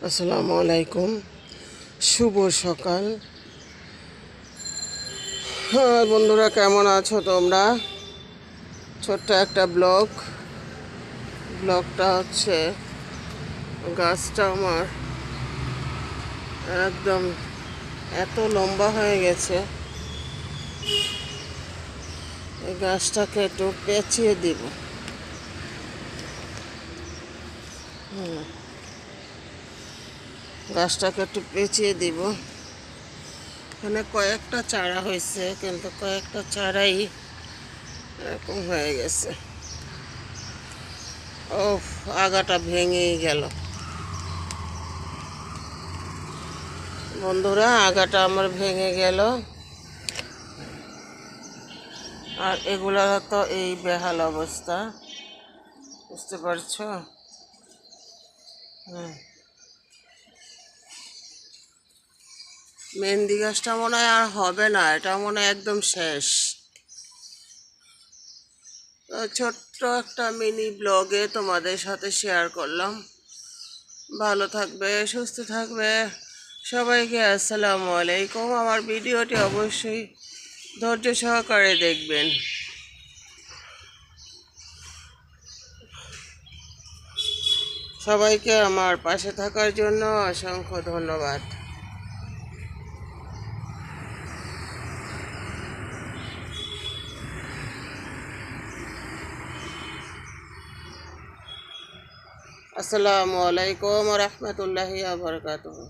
আসসালামু আলাইকুম, শুভ সকাল। হ্যাঁ বন্ধুরা, কেমন আছো তোমরা? ছোট্ট একটা ব্লগটা হচ্ছে গাছটা আমার একদম এত লম্বা হয়ে গেছে, এই গাছটাকে একটু পেঁচিয়ে দিব। গাছটাকে একটু পেঁচিয়ে দিব। এখানে কয়েকটা চারা হয়েছে, কিন্তু কয়েকটা চারাই এরকম হয়ে গেছে। ও, আগাটা ভেঙেই গেল বন্ধুরা, আগাটা আমার ভেঙে গেল। আর এগুলার তো এই বেহাল অবস্থা, বুঝতে পারছো? মেহেন্দি গাছটা মনে হয় আর হবে না, এটা মনে হয় একদম শেষ। তো ছোট্ট একটা মিনি ব্লগে তোমাদের সাথে শেয়ার করলাম। ভালো থাকবে, সুস্থ থাকবে সবাইকে। আসসালামু আলাইকুম। আমার ভিডিওটি অবশ্যই ধৈর্য সহকারে দেখবেন। সবাইকে আমার পাশে থাকার জন্য অসংখ্য ধন্যবাদ। আসসালামু আলাইকুম ওয়া রাহমাতুল্লাহি ওয়া বারাকাতুহু।